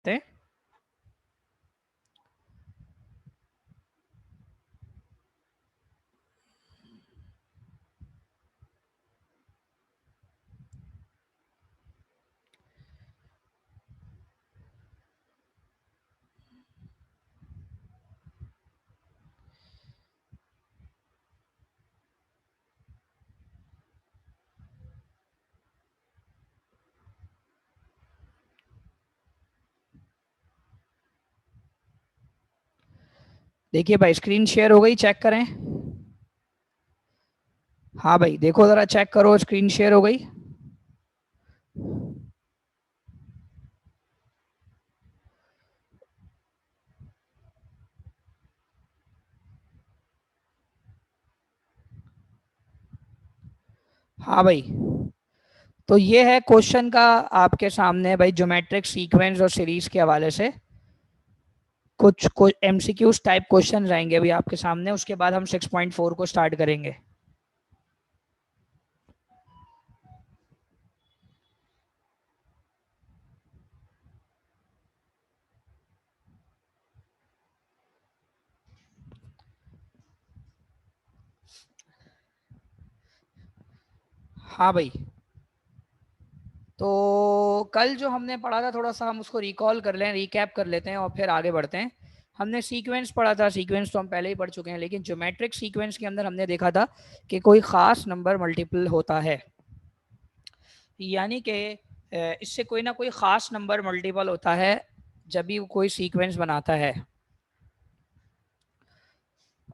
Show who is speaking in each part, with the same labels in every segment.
Speaker 1: करते हैं। देखिए भाई स्क्रीन शेयर हो गई, चेक करें। हाँ भाई देखो जरा, चेक करो, स्क्रीन शेयर हो गई। हाँ भाई, तो ये है क्वेश्चन का आपके सामने भाई, ज्योमेट्रिक सीक्वेंस और सीरीज के हवाले से कुछ एमसीक्यूज टाइप क्वेश्चन रहेंगे अभी आपके सामने, उसके बाद हम 6.4 को स्टार्ट करेंगे। हाँ भाई, तो कल जो हमने पढ़ा था थोड़ा सा हम उसको रिकॉल कर लें, रिकैप कर लेते हैं और फिर आगे बढ़ते हैं। हमने सीक्वेंस पढ़ा था, सीक्वेंस तो हम पहले ही पढ़ चुके हैं, लेकिन ज्योमेट्रिक सीक्वेंस के अंदर हमने देखा था कि कोई ख़ास नंबर मल्टीपल होता है, यानी कि इससे कोई ना कोई ख़ास नंबर मल्टीपल होता है जब भी कोई सीक्वेंस बनाता है।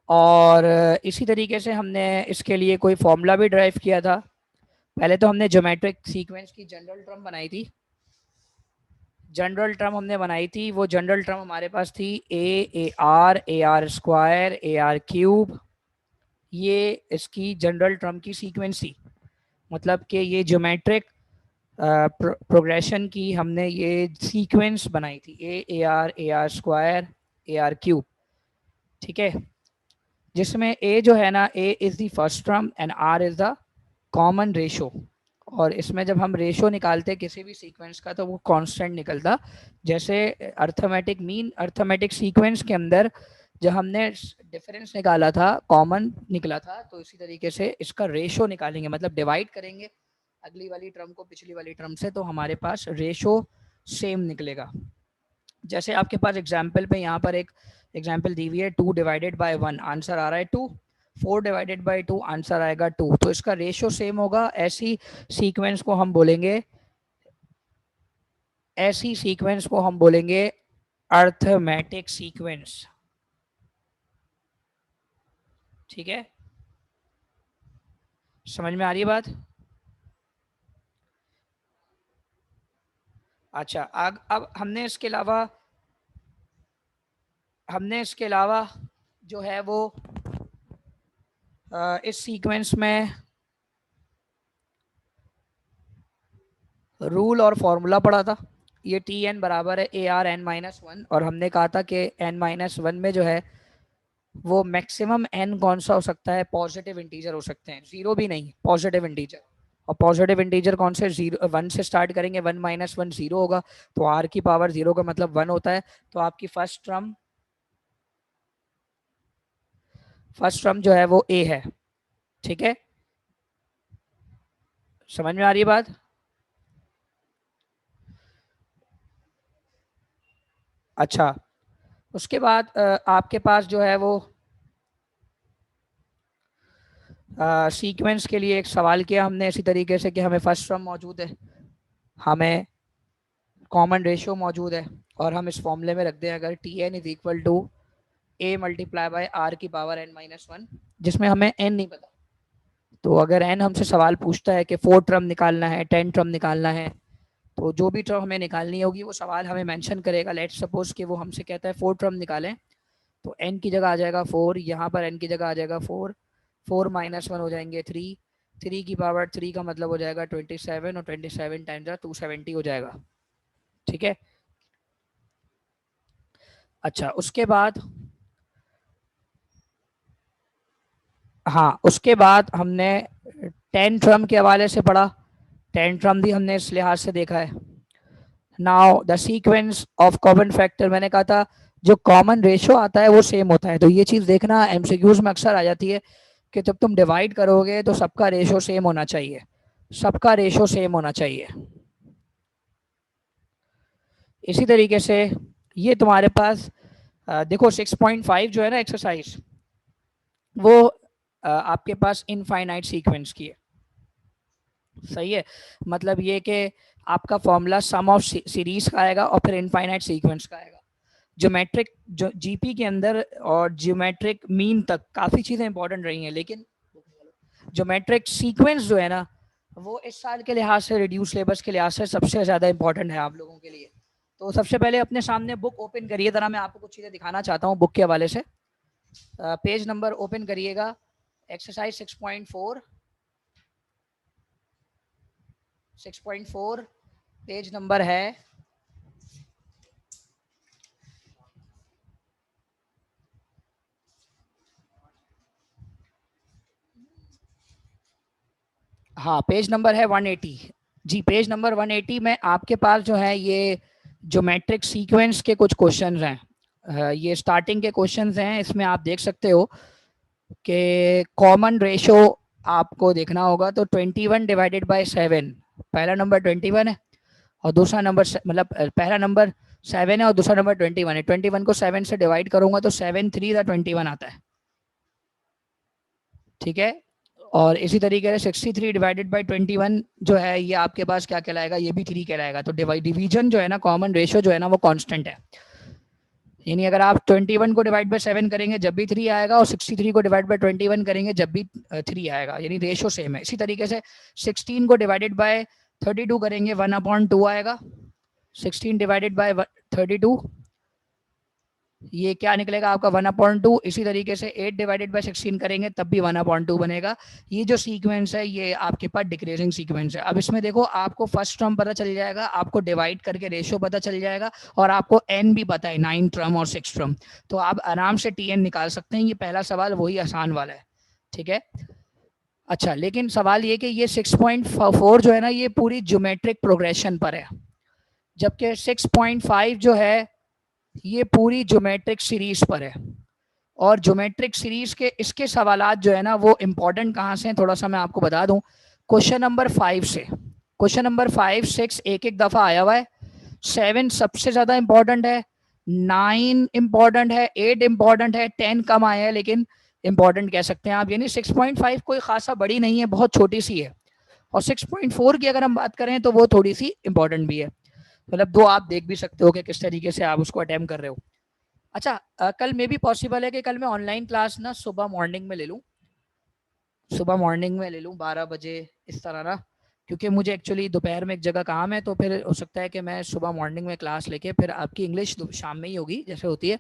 Speaker 1: और इसी तरीके से हमने इसके लिए कोई फॉर्मूला भी ड्राइव किया था। पहले तो हमने ज्योमेट्रिक सीक्वेंस की जनरल टर्म बनाई थी, जनरल टर्म हमने बनाई थी, वो जनरल टर्म हमारे पास थी a r square a r cube, ये इसकी जनरल टर्म की सीक्वेंस थी। मतलब कि ये ज्योमेट्रिक प्रोग्रेशन की हमने ये सीक्वेंस बनाई थी, a r square a r cube, ठीक है। जिसमें ए जो है ना, a is the first term and r is the common ratio. और इसमें जब हम रेशो निकालते किसी भी सीक्वेंस का तो वो कांस्टेंट निकलता। जैसे अर्थमेटिक मीन अर्थमेटिक सीक्वेंस के अंदर जब हमने डिफरेंस निकाला था कॉमन निकला था, तो इसी तरीके से इसका रेशो निकालेंगे, मतलब डिवाइड करेंगे अगली वाली टर्म को पिछली वाली टर्म से, तो हमारे पास रेशो सेम निकलेगा। जैसे आपके पास एग्जाम्पल पे यहाँ पर एक एग्जाम्पल दी हुई है, 2 डिवाइडेड बाय 1 आंसर आ रहा है 2, 4 डिवाइडेड बाय 2 आंसर आएगा 2, तो इसका रेशियो सेम होगा। ऐसी सीक्वेंस को हम बोलेंगे अर्थमेटिक सीक्वेंस, ठीक है। समझ में आ रही है बात? अच्छा, अब हमने इसके अलावा जो है वो इस सीक्वेंस में रूल और फॉर्मूला पढ़ा था। ये टी एन बराबर है a r n minus one, और हमने कहा था कि एन माइनस वन में जो है वो मैक्सिमम एन कौन सा हो सकता है, पॉजिटिव इंटीजर हो सकते हैं, जीरो भी नहीं, पॉजिटिव इंटीजर। और पॉजिटिव इंटीजर कौन से, जीरो, वन से स्टार्ट करेंगे, वन माइनस वन जीरो होगा, तो आर की पावर जीरो का मतलब वन होता है। तो आपकी फर्स्ट टर्म जो है वो ए है, ठीक है। समझ में आ रही है बात? अच्छा, उसके बाद आपके पास जो है वो सीक्वेंस के लिए एक सवाल किया हमने इसी तरीके से कि हमें फर्स्ट टर्म मौजूद है, हमें कॉमन रेशियो मौजूद है, और हम इस फॉर्मूले में रख दें अगर t n is equal to a multiply by r की पावर एन माइनस वन, जिसमें हमें एन नहीं पता। तो अगर एन हमसे सवाल पूछता है कि 4 टर्म निकालना है, 10 टर्म निकालना है, तो जो भी टर्म हमें निकालनी होगी वो सवाल हमें मेंशन करेगा। लेट्स सपोज कि वो हमसे कहता है 4 टर्म निकालें, तो एन की जगह आ जाएगा 4, यहाँ पर एन की जगह आ जाएगा 4, 4 माइनस वन हो जाएंगे 3, 3 की पावर 3 का मतलब हो जाएगा 27, और 27 टाइम्स 270 हो जाएगा, ठीक है। अच्छा, उसके बाद हाँ, उसके बाद हमने 10 टर्म के हवाले से पढ़ा। 10 टर्म भी हमने इस लिहाज से देखा है, now the sequence of common factor, मैंने कहा था जो कॉमन रेशो आता है वो सेम होता है, तो ये चीज देखना एमसीक्यूज में अक्सर आ जाती है कि जब तुम डिवाइड करोगे तो सबका रेशो सेम होना चाहिए, सबका रेशो सेम होना चाहिए। इसी तरीके से ये तुम्हारे पास देखो 6.5 जो है ना एक्सरसाइज, वो आपके पास इनफाइनाइट सीक्वेंस की है, सही है। मतलब ये कि आपका फॉर्मूला सम ऑफ सीरीज का आएगा और फिर इनफाइनाइट सीक्वेंस का आएगा। ज्योमेट्रिक जो जीपी के अंदर और ज्योमेट्रिक मीन तक काफ़ी चीज़ें इंपॉर्टेंट रही हैं, लेकिन ज्योमेट्रिक सीक्वेंस जो है ना वो इस साल के लिहाज से, रिड्यूस सिलेबस के लिहाज से सबसे ज़्यादा इंपॉर्टेंट है आप लोगों के लिए। तो सबसे पहले अपने सामने बुक ओपन करिए, ज़रा मैं आपको कुछ चीज़ें दिखाना चाहता हूँ बुक के हवाले से। पेज नंबर ओपन करिएगा, एक्सरसाइज 6.4, 6.4 पेज नंबर है, हाँ पेज नंबर है 180 जी, पेज नंबर 180 में आपके पास जो है ये ज्योमेट्रिक सीक्वेंस के कुछ क्वेश्चंस हैं। ये स्टार्टिंग के क्वेश्चंस हैं, इसमें आप देख सकते हो कि कॉमन रेशो आपको देखना होगा, तो 21 डिवाइडेड बाय 7, पहला नंबर 21 है और दूसरा नंबर मतलब पहला नंबर 7 है और दूसरा नंबर 21 है। 21 को 7 से डिवाइड करूंगा तो 7 3 21 आता है, ठीक है। और इसी तरीके से 63 डिवाइडेड बाई 21 जो है ये आपके पास क्या कहलाएगा, ये भी 3 कहलाएगा। तो डिवीजन जो है ना, कॉमन रेशियो जो है ना वो कांस्टेंट है, यानी अगर आप 21 को डिवाइड बाय 7 करेंगे जब भी 3 आएगा और 63 को डिवाइड बाय 21 करेंगे जब भी 3 आएगा, यानी रेशियो सेम है। इसी तरीके से 16 को डिवाइडेड बाय 32 करेंगे 1/2 आएगा, 16 डिवाइडेड बाय 32 ये क्या निकलेगा आपका 1/2। इसी तरीके से 8 डिवाइडेड बाय 16 करेंगे तब भी 1/2 बनेगा। ये जो सीक्वेंस है ये आपके पास डिक्रीजिंग सीक्वेंस है। अब इसमें देखो आपको फर्स्ट टर्म पता चल जाएगा, आपको डिवाइड करके रेशियो पता चल जाएगा और आपको एन भी पता है, 9 टर्म और 6 टर्म, तो आप आराम से टी एन निकाल सकते हैं। ये पहला सवाल वही आसान वाला है, ठीक है। अच्छा, लेकिन सवाल ये कि ये 6.4 जो है ना ये पूरी ज्योमेट्रिक प्रोग्रेशन पर है, जबकि 6.5 जो है ये पूरी ज्योमेट्रिक सीरीज पर है। और ज्योमेट्रिक सीरीज के इसके सवालात जो है ना वो इंपॉर्टेंट कहाँ से हैं, थोड़ा सा मैं आपको बता दूं। क्वेश्चन नंबर 5 से, क्वेश्चन नंबर 5 6 एक एक दफा आया हुआ है, 7 सबसे ज्यादा इंपॉर्टेंट है, 9 इंपॉर्टेंट है, 8 इंपॉर्टेंट है, 10 कम आया है लेकिन इंपॉर्टेंट कह सकते हैं आप। यानी 6.5 कोई खासा बड़ी नहीं है, बहुत छोटी सी है। और 6.4 की अगर हम बात करें तो वो थोड़ी सी इंपॉर्टेंट भी है। मतलब दो आप देख भी सकते हो कि किस तरीके से आप उसको अटेम्प्ट कर रहे हो। अच्छा, कल में भी पॉसिबल है कि कल मैं ऑनलाइन क्लास ना सुबह मॉर्निंग में ले लूँ, सुबह मॉर्निंग में ले लूँ 12 बजे इस तरह ना, क्योंकि मुझे एक्चुअली दोपहर में एक जगह काम है, तो फिर हो सकता है कि मैं सुबह मॉर्निंग में क्लास लेके फिर आपकी इंग्लिश शाम में ही होगी जैसे होती है,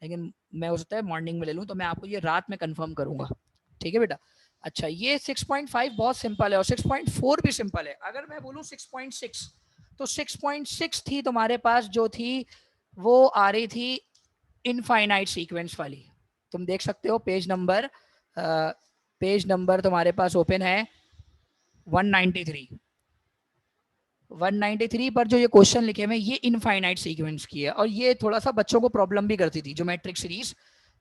Speaker 1: लेकिन मैं हो सकता है मॉर्निंग में ले लूँ, तो मैं आपको ये रात में कंफर्म करूँगा, ठीक है बेटा। अच्छा, ये 6.5 बहुत सिंपल है और 6.4 भी सिंपल है। अगर मैं बोलूँ 6.6, तो 6.6 थी तुम्हारे पास जो थी वो आ रही थी इनफाइनाइट सीक्वेंस वाली। तुम देख सकते हो पेज नंबर तुम्हारे पास ओपन है 193, 193 पर जो ये क्वेश्चन लिखे हुए ये इनफाइनाइट सीक्वेंस की है, और ये थोड़ा सा बच्चों को प्रॉब्लम भी करती थी ज्योमेट्रिक सीरीज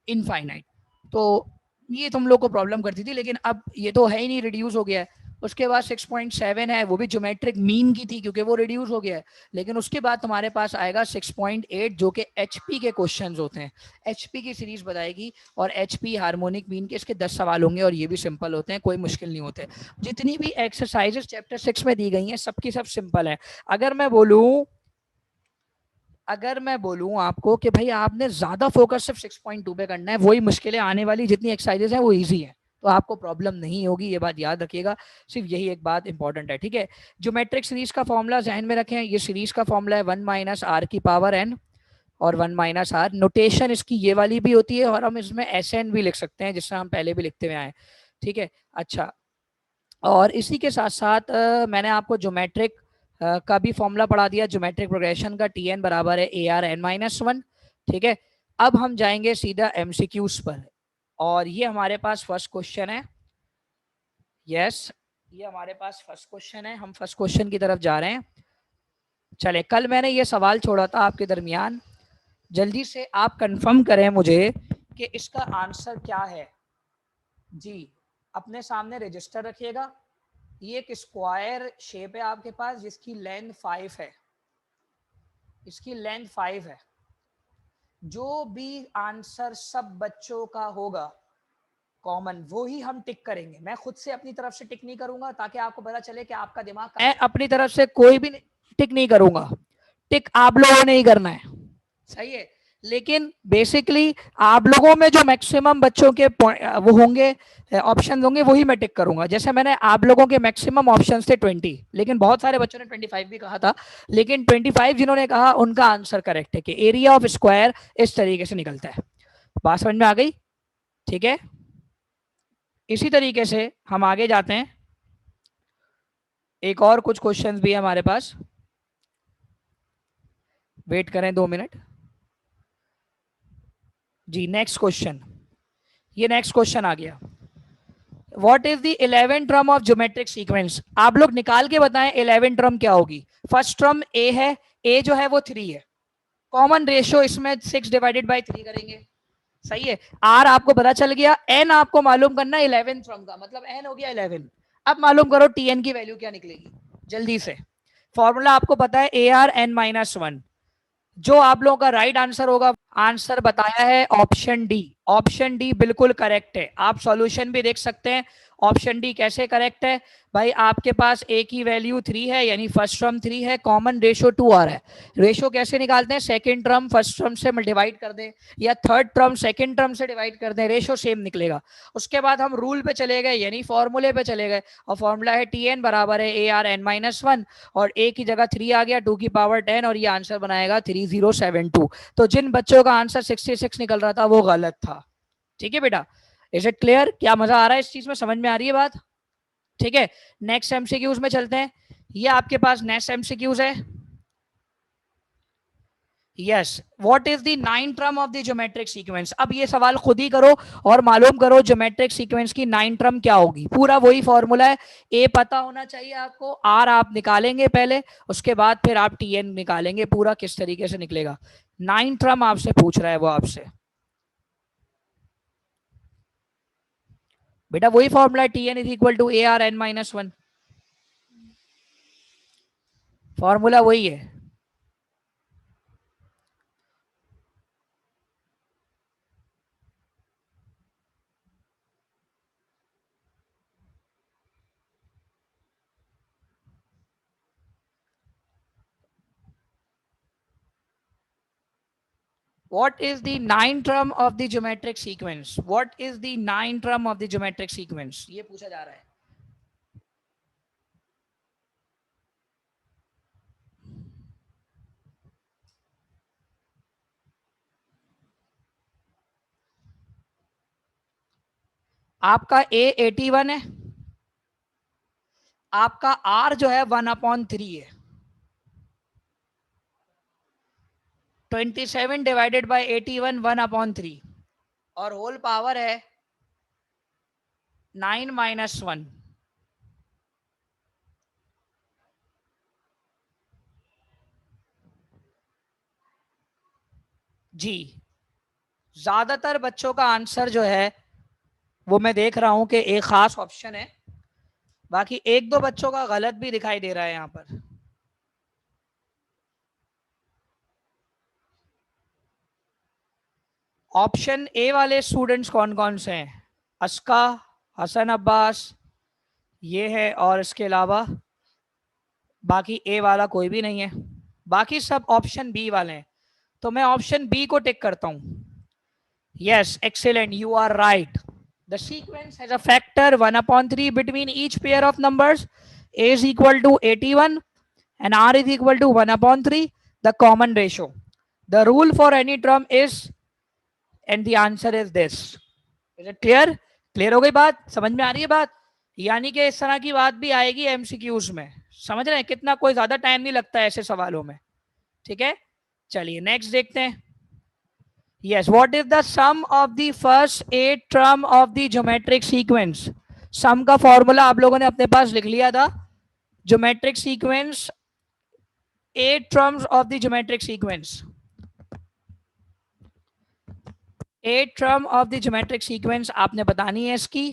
Speaker 1: इनफाइनाइट, तो ये तुम लोग को प्रॉब्लम करती थी, लेकिन अब ये तो है ही नहीं, रिड्यूस हो गया है। उसके बाद 6.7 है, वो भी ज्योमेट्रिक मीन की थी क्योंकि वो रिड्यूस हो गया है। लेकिन उसके बाद तुम्हारे पास आएगा 6.8 जो कि एचपी के क्वेश्चंस होते हैं, एचपी की सीरीज बताएगी, और एचपी हार्मोनिक मीन के इसके 10 सवाल होंगे और ये भी सिंपल होते हैं, कोई मुश्किल नहीं होते। जितनी भी एक्सरसाइजेस चैप्टर 6 में दी गई हैं सबकी सब सिंपल है। अगर मैं बोलूं, अगर मैं बोलूं आपको कि भाई आपने ज्यादा फोकस सिर्फ 6.2 पे करना है, वही मुश्किलें आने वाली जितनी एक्सरसाइजेस हैं वो इजी है, तो आपको प्रॉब्लम नहीं होगी, ये बात याद रखिएगा। सिर्फ यही एक बात इंपॉर्टेंट है, ठीक है। ज्योमेट्रिक सीरीज का फॉर्मूला जहन में रखें, ये सीरीज का फॉर्मूला है 1 - r⁻n और 1 - r। नोटेशन इसकी ये वाली भी होती है और हम इसमें SN भी लिख सकते हैं जिससे हम पहले भी लिखते हुए आए, ठीक है। अच्छा, और इसी के साथ साथ मैंने आपको ज्योमेट्रिक का भी फॉर्मूला पढ़ा दिया, ज्योमेट्रिक प्रोग्रेशन का, TN बराबर है AR_n-1, ठीक है। अब हम जाएंगे सीधा MCQs पर, और ये हमारे पास फर्स्ट क्वेश्चन है, यस ये हमारे पास फर्स्ट क्वेश्चन है, हम फर्स्ट क्वेश्चन की तरफ जा रहे हैं। चले, कल मैंने ये सवाल छोड़ा था आपके दरमियान, जल्दी से आप कंफर्म करें मुझे कि इसका आंसर क्या है जी। अपने सामने रजिस्टर रखिएगा, ये एक स्क्वायर शेप है आपके पास जिसकी लेंथ 5 है, इसकी लेंथ 5 है। जो भी आंसर सब बच्चों का होगा कॉमन वो ही हम टिक करेंगे। मैं खुद से अपनी तरफ से टिक नहीं करूंगा ताकि आपको पता चले कि आपका दिमाग, मैं अपनी तरफ से कोई भी टिक नहीं करूंगा, टिक आप लोगों ने ही करना है, सही है। लेकिन बेसिकली आप लोगों में जो मैक्सिमम बच्चों के वो होंगे, ऑप्शन होंगे, वही मैं टिक करूंगा। जैसे मैंने आप लोगों के मैक्सिमम ऑप्शन थे 20, लेकिन बहुत सारे बच्चों ने 25 भी कहा था, लेकिन 25 जिन्होंने कहा उनका आंसर करेक्ट है कि एरिया ऑफ स्क्वायर इस तरीके से निकलता है। बात समझ में आ गई? ठीक है, इसी तरीके से हम आगे जाते हैं। एक और कुछ क्वेश्चंस भी है हमारे पास, वेट करें 2 मिनट जी। नेक्स्ट क्वेश्चन, ये नेक्स्ट क्वेश्चन आ गया। What is the 11th term of geometric sequence? आप लोग निकाल के बताएं 11th टर्म क्या होगी। फर्स्ट टर्म ए है, ए जो है वो 3 है, कॉमन रेशियो इसमें 6/3 करेंगे, सही है। आर आपको पता चल गया, एन आपको मालूम करना 11th टर्म का, मतलब एन हो गया 11। अब मालूम करो टी एन की वैल्यू क्या निकलेगी जल्दी से। फॉर्मूला आपको पता है ए आर एन -1। जो आप लोगों का राइट आंसर होगा, आंसर बताया है ऑप्शन डी। ऑप्शन डी बिल्कुल करेक्ट है। आप सॉल्यूशन भी देख सकते हैं ऑप्शन डी कैसे करेक्ट है। भाई आपके पास ए की वैल्यू 3 है, यानी फर्स्ट टर्म 3 है, कॉमन रेशियो 2 आ रहा है। रेशियो कैसे निकालते हैं? सेकंड टर्म फर्स्ट टर्म से डिवाइड कर दें या थर्ड टर्म सेकंड टर्म से डिवाइड कर दें, रेशियो सेम निकलेगा। उसके बाद हम रूल पे चले गए, यानी फॉर्मूले पे चले गए, और फॉर्मूला है टी एन बराबर है ए आर एन -1, और ए की जगह 3 आ गया, 2 की पावर 10, और ये आंसर बनाएगा 3072। तो जिन बच्चों का आंसर 66 निकल रहा था वो गलत था। ठीक है बेटा, इज इट क्लियर? क्या मजा आ रहा है इस चीज में? समझ में आ रही है बात? ठीक है, नेक्स्ट एमसीक्यूज में चलते हैं। ये आपके पास नेक्स्ट एमसीक्यूज है। Yes, what is the 9th term of the geometric sequence? अब ये सवाल खुद ही करो और मालूम करो ज्योमेट्रिक सीक्वेंस की 9th टर्म क्या होगी। पूरा वही फॉर्मूला है, ए पता होना चाहिए आपको, आर आप निकालेंगे पहले, उसके बाद फिर आप टी एन निकालेंगे, पूरा किस तरीके से निकलेगा। 9th टर्म आपसे पूछ रहा है वो आपसे, बेटा वही formula t n is equal to a r n -1, formula वही है। What is the 9th term of the geometric sequence? What is the 9th term of the geometric sequence? ये पूछा जा रहा है। आपका ए 81 है, आपका आर जो है 1/3 है, 27 डिवाइडेड बाई 81 1/3, और होल पावर है 9 -1। जी, ज्यादातर बच्चों का आंसर जो है वो मैं देख रहा हूं कि एक खास ऑप्शन है, बाकी एक दो बच्चों का गलत भी दिखाई दे रहा है यहां पर। ऑप्शन ए वाले स्टूडेंट्स कौन कौन से हैं? अस्का, हसन अब्बास, ये है, और इसके अलावा बाकी ए वाला कोई भी नहीं है, बाकी सब ऑप्शन बी वाले हैं। तो मैं ऑप्शन बी को टिक करता हूं। Yes, excellent, you are right. The sequence has a factor 1/3 between each pair of numbers, a is equal to 81 and r is equal to 1/3, the common ratio. The rule for any term is, and the answer is this. Is it clear? Clear हो गई बात? समझ में आ रही है बात? यानी कि इस तरह की बात भी आएगी एमसीक्यूज में, समझ रहे हैं कितना कोई ज्यादा टाइम नहीं लगता है ऐसे सवालों में। ठीक है, चलिए नेक्स्ट देखते हैं। Yes, what is the sum of the first 8 term of the geometric sequence? Sum का फॉर्मूला आप लोगों ने अपने पास लिख लिया था। Geometric sequence 8 terms of the geometric sequence, 8 term of the geometric sequence आपने बतानी है इसकी।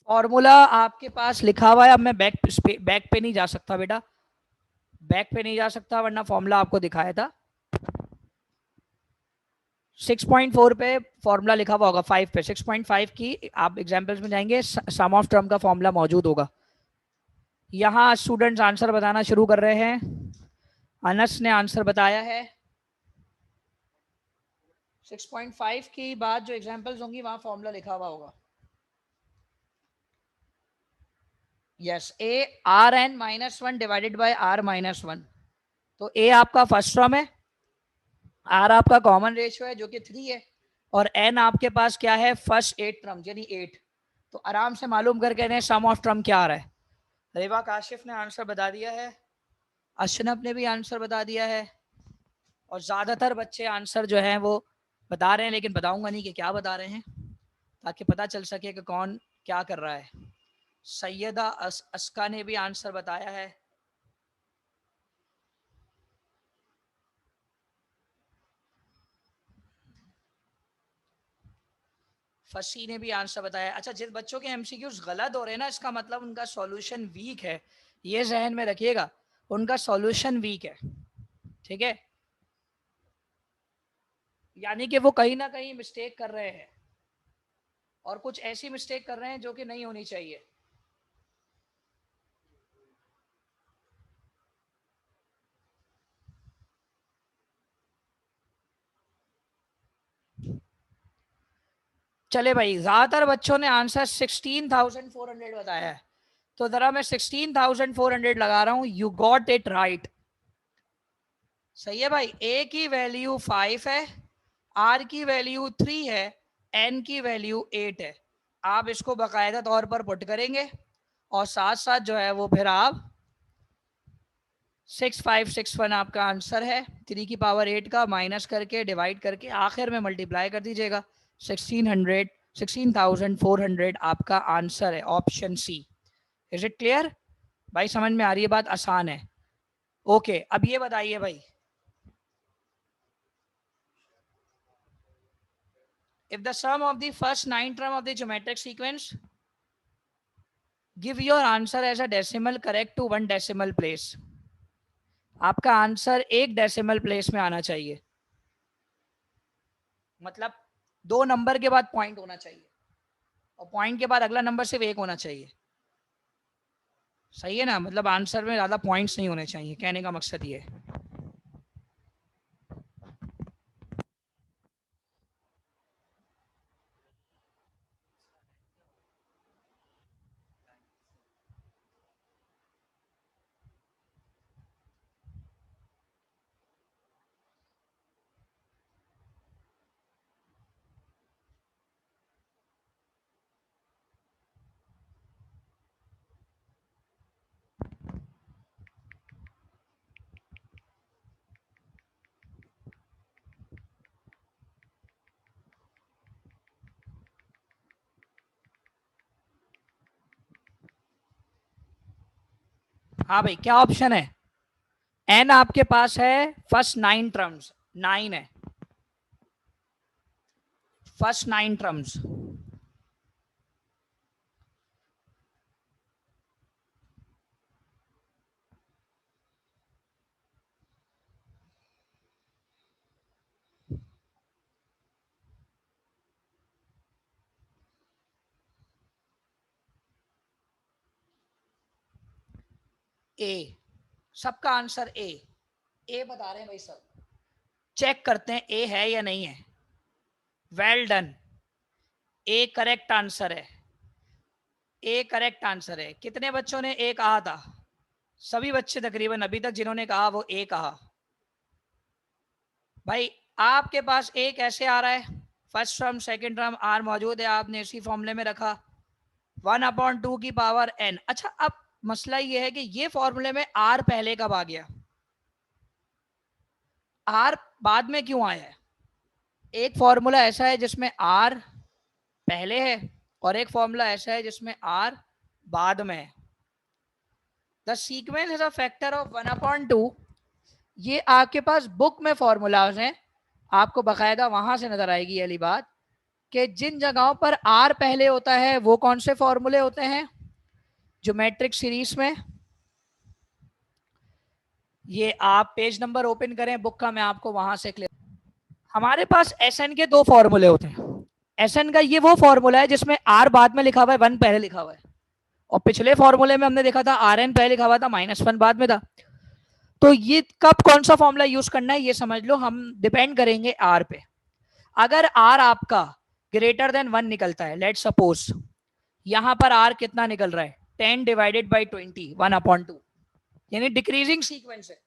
Speaker 1: फॉर्मूला आपके पास लिखा हुआ है। अब मैं बैक पे नहीं जा सकता बेटा, बैक पे नहीं जा सकता, वरना फॉर्मूला आपको दिखाया था। 6.4 पे फॉर्मूला लिखा हुआ होगा, 5 पे 6.5 की आप एग्जांपल्स में जाएंगे, सम ऑफ टर्म का फॉर्मूला मौजूद होगा। यहां स्टूडेंट्स आंसर बताना शुरू कर रहे हैं। अनस ने आंसर बताया है। 6.5 की बाद जो एग्जांपल्स होंगी वहां फॉर्मूला लिखा हुआ होगा। Yes, a r n minus one divided by r minus one. तो ए आपका फर्स्ट टर्म है, आर आपका कॉमन रेशियो है जो कि 3 है, और एन आपके पास क्या है, फर्स्ट 8 टर्म यानी 8। तो आराम से मालूम करके सम ऑफ टर्म क्या आ रहा है। रेवा काशिफ ने आंसर बता दिया है, अशनब ने भी आंसर बता दिया है, और ज्यादातर बच्चे आंसर जो है वो बता रहे हैं, लेकिन बताऊंगा नहीं कि क्या बता रहे हैं, ताकि पता चल सके कि कौन क्या कर रहा है। सैयदा अस्का ने भी आंसर बताया है। फसी ने भी आंसर बताया। अच्छा, जिस बच्चों के एमसीक्यूज गलत हो रहे हैं ना, इसका मतलब उनका सॉल्यूशन वीक है, ये जहन में रखिएगा, उनका सॉल्यूशन वीक है। ठीक है, यानी कि वो कहीं ना कहीं मिस्टेक कर रहे हैं, और कुछ ऐसी मिस्टेक कर रहे हैं जो कि नहीं होनी चाहिए। चले भाई, ज्यादातर बच्चों ने आंसर 16,400 बताया है, तो जरा मैं 16,400 लगा रहा हूं। You got it right. सही है भाई, ए की वैल्यू 5 है, आर की वैल्यू 3 है, एन की वैल्यू 8 है। आप इसको बाकायदा तौर पर पुट करेंगे, और साथ साथ जो है वो फिर आप 6561 आपका आंसर है, 3 की पावर 8 का माइनस करके डिवाइड करके आखिर में मल्टीप्लाई कर दीजिएगा। 16,400 आपका आंसर है, option C. Is it clear भाई? समझ में आ रही है बात? आसान है। ओके, अब ये बताइए भाई, if the sum of the first 9 term of the geometric sequence, give your answer as a decimal correct to 1 decimal place। आपका आंसर एक डेसिमल प्लेस में आना चाहिए, मतलब 2 नंबर के बाद पॉइंट होना चाहिए, और पॉइंट के बाद अगला नंबर सिर्फ एक होना चाहिए। सही है ना? मतलब आंसर में ज्यादा पॉइंट्स नहीं होने चाहिए, कहने का मकसद ये है। हाँ भाई, क्या ऑप्शन है? एन आपके पास है फर्स्ट 9 टर्म्स, 9 है फर्स्ट 9 टर्म्स। ए, सबका आंसर ए, ए बता रहे हैं भाई सब। चेक करते हैं ए है या नहीं है। Well done, A correct answer है, ए करेक्ट आंसर है। कितने बच्चों ने ए कहा था? सभी बच्चे तकरीबन अभी तक जिन्होंने कहा वो ए कहा। भाई आपके पास ए कैसे आ रहा है? First term second term r मौजूद है, आपने इसी फॉर्मूले में रखा, 1/2 की पावर एन। अच्छा, अब मसला ये है कि ये फॉर्मूले में आर पहले कब आ गया, आर बाद में क्यों आया है? एक फॉर्मूला ऐसा है जिसमें आर पहले है, और एक फॉर्मूला ऐसा है जिसमें आर बाद में है। The sequence is a factor of 1/2। ये आपके पास बुक में फॉर्मूलाज हैं, आपको बकायदा वहां से नजर आएगी ये वाली बात कि जिन जगहों पर आर पहले होता है वो कौन से फॉर्मूले होते हैं ज्योमेट्रिक सीरीज में। ये आप पेज नंबर ओपन करें बुक का, मैं आपको वहां से क्लियर। हमारे पास एस एन के दो फॉर्मूले होते हैं। एस एन का ये वो फॉर्मूला है जिसमें आर बाद में लिखा हुआ है, वन पहले लिखा हुआ है, और पिछले फॉर्मूले में हमने देखा था आर एन पहले लिखा हुआ था, -1 बाद में था। तो ये कब कौन सा फॉर्मूला यूज करना है ये समझ लो, हम डिपेंड करेंगे आर पे। अगर आर आपका ग्रेटर देन 1 निकलता है, लेट सपोज यहां पर आर कितना निकल रहा है 10/20, 1/2, यानी डिक्रीजिंग सीक्वेंस है,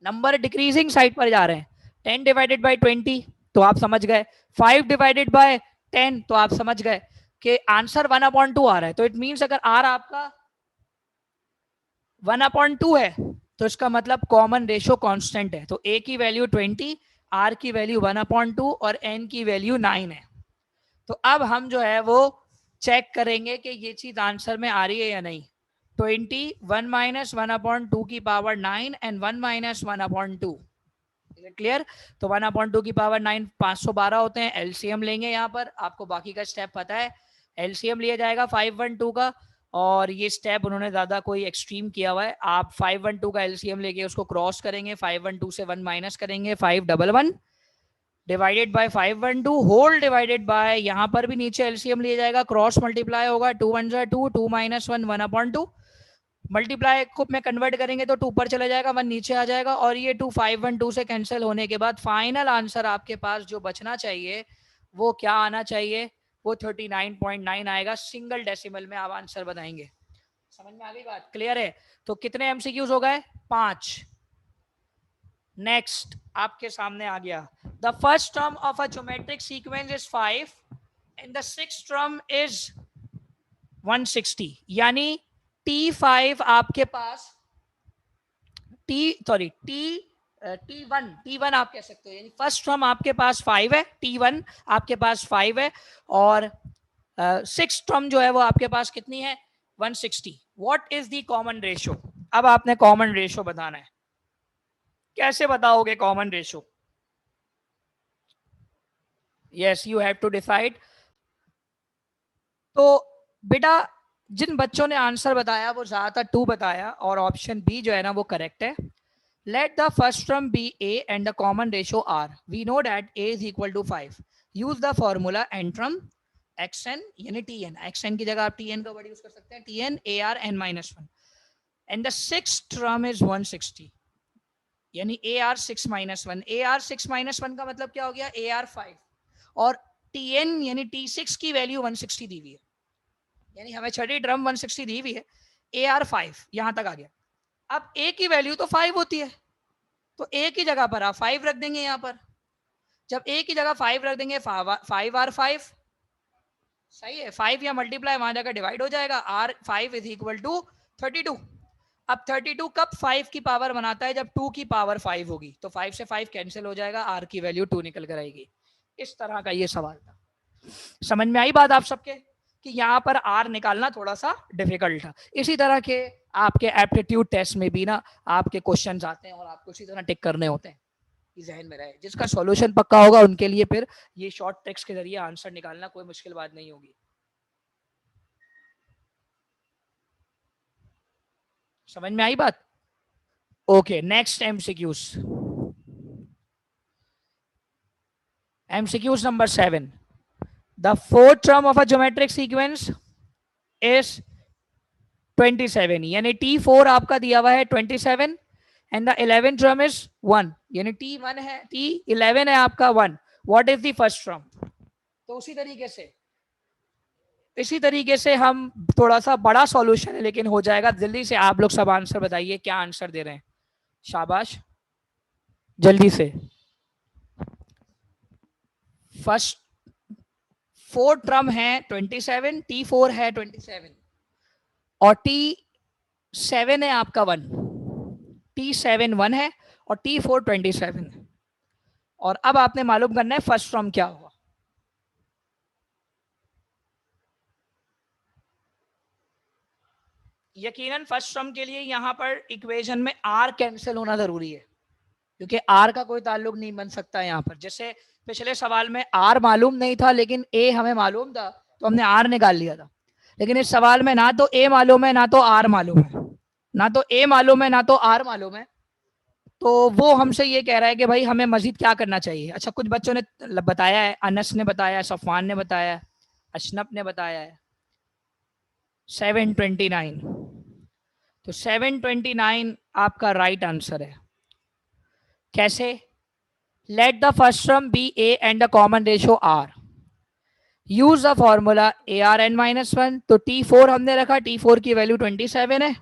Speaker 1: नंबर डिक्रीजिंग साइड पर जा रहे हैं। 10/20 तो आप समझ गए, 5/10 तो आप समझ गए कि आंसर 1/2 आ रहा है। तो इट मींस अगर आर आपका 1/2 है तो इसका मतलब कॉमन रेशो कांस्टेंट है, तो ए की वैल्यू 20, आर की वैल्यू 1/2 और एन की वैल्यू 9 है। तो अब हम जो है वो चेक करेंगे कि ये चीज आंसर में आ रही है या नहीं। 20, 1 - 1/2 की पावर 9 एंड 1 - 1/2, क्लियर। तो 1/2 की पावर 9 512 होते हैं। एलसीएम लेंगे, यहाँ पर आपको बाकी का स्टेप पता है, एलसीएम लिया जाएगा 512 का, और ये स्टेप उन्होंने ज्यादा कोई एक्सट्रीम किया हुआ है। आप 512 का एलसीएम लेके उसको क्रॉस करेंगे, 512 से 1 माइनस करेंगे, 511 divided by 512 whole divided by, यहाँ पर भी नीचे एलसीएम लिया जाएगा, क्रॉस मल्टीप्लाई होगा, 2 1 2, 2 - 1 1/2, मल्टीप्लाई को में कन्वर्ट करेंगे तो 2 पर चला जाएगा, 1 नीचे आ जाएगा, और ये 2 512 से कैंसिल होने के बाद फाइनल आंसर आपके पास जो बचना चाहिए वो क्या आना चाहिए, वो 39.9 आएगा। सिंगल डेसिमल में आप आंसर बताएंगे। समझ में आ गई बात, क्लियर है। तो कितने एमसीक्यूज हो गए, 5। नेक्स्ट आपके सामने आ गया, the first term of a geometric sequence is 5 and the sixth term is 160, यानी T5 आपके पास T1 आप कह सकते हो, यानी फर्स्ट टर्म आपके पास 5 है, T1 आपके पास 5 है, और सिक्स टर्म जो है वो आपके पास कितनी है 160। What is the common ratio. अब आपने कॉमन रेशो बताना है, कैसे बताओगे common ratio. Yes you have to decide. तो बेटा जिन बच्चों ने आंसर बताया वो ज्यादातर 2 बताया, और ऑप्शन बी जो है ना वो करेक्ट है। Let the first term be a and the common ratio r. We know that a is equal to 5. Use the formula n term xn यानी tn, xn की जगह आप tn का वर्ड यूज कर सकते हैं, tn ar n minus 1, and the sixth term is 160, यानी ar 6 minus 1, ar 6 minus 1 का मतलब क्या हो गया ar 5, और tn यानी t6 की वैल्यू 160 दी हुई है, यानी हमें छठी टर्म 160 दी हुई है, ar 5 यहां तक आ गया। अब a की वैल्यू तो 5 होती है, तो ए की जगह पर आप 5 रख देंगे, यहां पर जब ए की जगह 5 रख देंगे 5r5 सही है, 5 या मल्टीप्लाई वहां जाकर डिवाइड हो जाएगा, r5 इज इक्वल टू 32। अब 32 कब 5 की पावर बनाता है, जब 2 की पावर 5 होगी, तो 5 से 5 कैंसिल हो जाएगा, r की वैल्यू 2 निकल कर आएगी। इस तरह का ये सवाल था। समझ में आई बात आप सबके कि यहाँ पर आर निकालना थोड़ा सा डिफिकल्ट था। इसी तरह के आपके एप्टीट्यूड टेस्ट में भी ना आपके क्वेश्चंस आते हैं और आपको इसी तरह टिक करने होते हैं, जहन में रहे। जिसका सॉल्यूशन पक्का होगा उनके लिए फिर ये शॉर्ट ट्रिक्स के जरिए आंसर निकालना कोई मुश्किल बात नहीं होगी। समझ में आई बात। Okay next MCQs. MCQs number 7, the fourth term of a geometric sequence is 27, यानी T4 आपका दिया हुआ है 27 एंड द 11 टर्म इज 1, यानी T1 है, T11 है आपका 1। What is the first term. तो इसी तरीके से हम थोड़ा सा बड़ा सॉल्यूशन है लेकिन हो जाएगा। जल्दी से आप लोग सब आंसर बताइए, क्या आंसर दे रहे हैं, शाबाश जल्दी से। फर्स्ट फोर टर्म है 27, T4 है 27 और T7 है आपका 1, T7 1 है और T4 27 है। और अब आपने मालूम करना है फर्स्ट टर्म क्या होगा। यकीनन फर्स्ट टर्म के लिए यहाँ पर इक्वेशन में आर कैंसिल होना जरूरी है, क्योंकि आर का कोई ताल्लुक नहीं बन सकता यहाँ पर। जैसे पिछले सवाल में आर मालूम नहीं था लेकिन ए हमें मालूम था, तो हमने आर निकाल लिया था। लेकिन इस सवाल में ना तो ए मालूम है ना तो आर मालूम है, ना तो ए मालूम है ना तो आर मालूम है। तो वो हमसे ये कह रहा है कि भाई हमें मजीद क्या करना चाहिए। अच्छा, कुछ बच्चों ने बताया है, अनस ने बताया है, सफवान ने बताया है, अशनब ने बताया है 729। तो 729 आपका राइट आंसर है। कैसे? Let the first term be a and the common ratio r, use the formula a r n minus one. तो T4 हमने रखा, T4 की वैल्यू 27 है,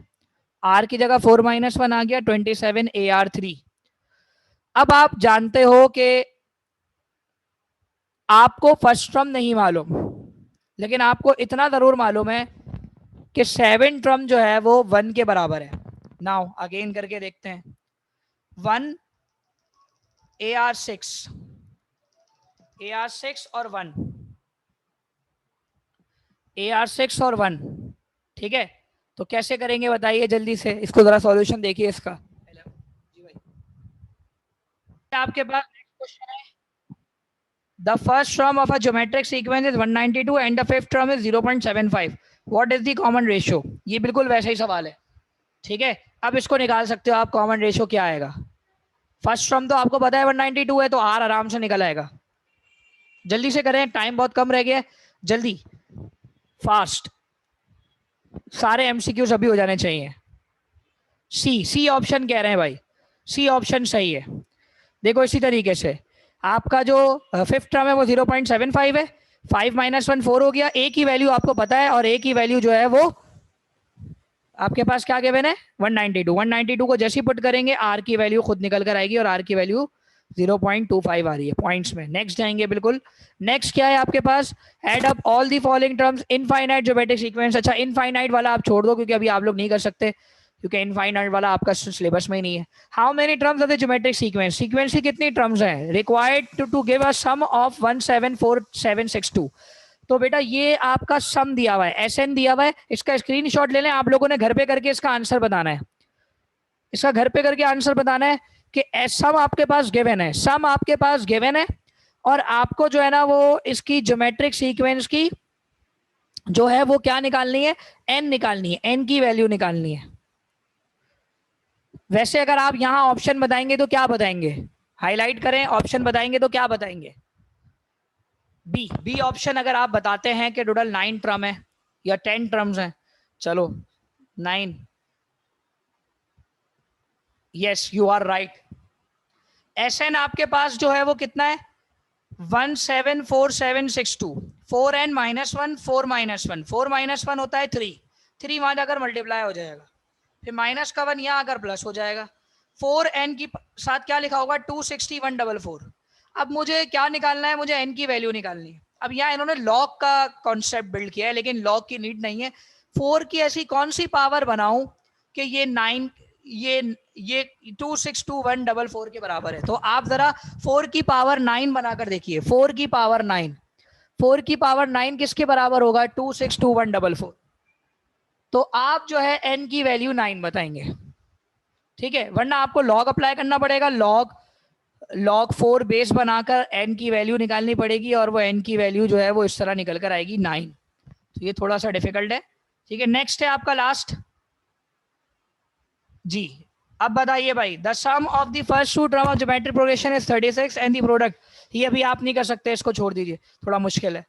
Speaker 1: आर की जगह 4 माइनस वन आ गया, 27 AR3। अब आप जानते हो कि आपको फर्स्ट टर्म नहीं मालूम, लेकिन आपको इतना जरूर मालूम है कि 7 टर्म जो है वो 1 के बराबर है। नाउ अगेन करके देखते हैं। 1 AR6 और 1 AR6 और 1, ठीक है। तो कैसे करेंगे बताइए जल्दी से, इसको जरा सॉल्यूशन देखिए इसका। जी भाई, आपके पास नेक्स्ट क्वेश्चन है। The first term of a geometric sequence is 192 and the fifth term is 0.75. What is the common ratio? ये बिल्कुल वैसा ही सवाल है, ठीक है। अब इसको निकाल सकते हो आप, कॉमन रेशियो क्या आएगा। फर्स्ट टर्म तो आपको पता है 192 है, तो आर आराम से निकल आएगा। जल्दी से करें, टाइम बहुत कम रह गया है, जल्दी फास्ट, सारे एमसीक्यू सभी हो जाने चाहिए। सी ऑप्शन कह रहे हैं भाई, सी ऑप्शन सही है। देखो इसी तरीके से आपका जो फिफ्थ टर्म है वो 0.75 है, 5 माइनस 1 4 हो गया। ए की वैल्यू आपको पता है, और ए की वैल्यू जो है वो आपके पास क्या गिवन है 192। 192 को जैसे ही पुट करेंगे आर की वैल्यू खुद निकल कर आएगी, और आर की वैल्यू 0.25 आ रही है पॉइंट्स में। नेक्स्ट जाएंगे, बिल्कुल नेक्स्ट क्या है आपके पास, add up all the following terms infinite geometric sequence. अच्छा, इनफाइनाइट वाला आप छोड़ दो क्योंकि अभी आप लोग नहीं कर सकते, क्योंकि इनफाइनाइट वाला आपका सिलेबस में ही नहीं है। How many terms of the geometric sequence, sequence की कितनी टर्म्स हैं required to give a sum of 174762। तो बेटा ये आपका सम दिया हुआ है, एसएन दिया हुआ है, इसका स्क्रीनशॉट ले लें। आप लोगों ने घर पे करके इसका आंसर बताना है, इसका घर पे करके आंसर बताना है कि सम आपके पास गिवन है, सम आपके पास गिवन है, और आपको जो है ना वो इसकी ज्योमेट्रिक सीक्वेंस की जो है वो क्या निकालनी है, एन निकालनी है, एन की वैल्यू निकालनी है। वैसे अगर आप यहां ऑप्शन बताएंगे तो क्या बताएंगे, हाईलाइट करें, ऑप्शन बताएंगे तो क्या बताएंगे। बी ऑप्शन अगर आप बताते हैं कि टोटल 9 टर्म है या 10 टर्म्स हैं, चलो 9, yes you are right. S n आपके पास जो है वो कितना है 174762, 4n minus one, 4 minus one, 4 minus one होता है 3 वहां जाकर मल्टीप्लाई हो जाएगा, फिर माइनस का 1 यहाँ आकर प्लस हो जाएगा। 4n की साथ क्या लिखा होगा 26144। अब मुझे क्या निकालना है, मुझे n की वैल्यू निकालनी है। अब यहाँ इन्होंने लॉग का कॉन्सेप्ट बिल्ड किया है, लेकिन लॉग की नीड नहीं है। 4 की ऐसी कौन सी पावर बनाऊं कि ये 9 ये 262,144 के बराबर है। तो आप जरा 4 की पावर 9 बनाकर देखिए, 4 की पावर 9, 4 की पावर 9 किसके बराबर होगा 262,144। तो आप जो है n की वैल्यू 9 बताएंगे, ठीक है, वरना आपको लॉग अप्लाई करना पड़ेगा, लॉग 4 बेस बनाकर n की वैल्यू निकालनी पड़ेगी, और वो n की वैल्यू जो है वो इस तरह निकल कर आएगी 9। तो ये थोड़ा सा डिफिकल्ट है, ठीक है। नेक्स्ट है आपका लास्ट जी। अब बताइए भाई, the sum of the first two term of geometric progression is 36 and the product. ये अभी आप नहीं कर सकते, इसको छोड़ दीजिए, थोड़ा मुश्किल है।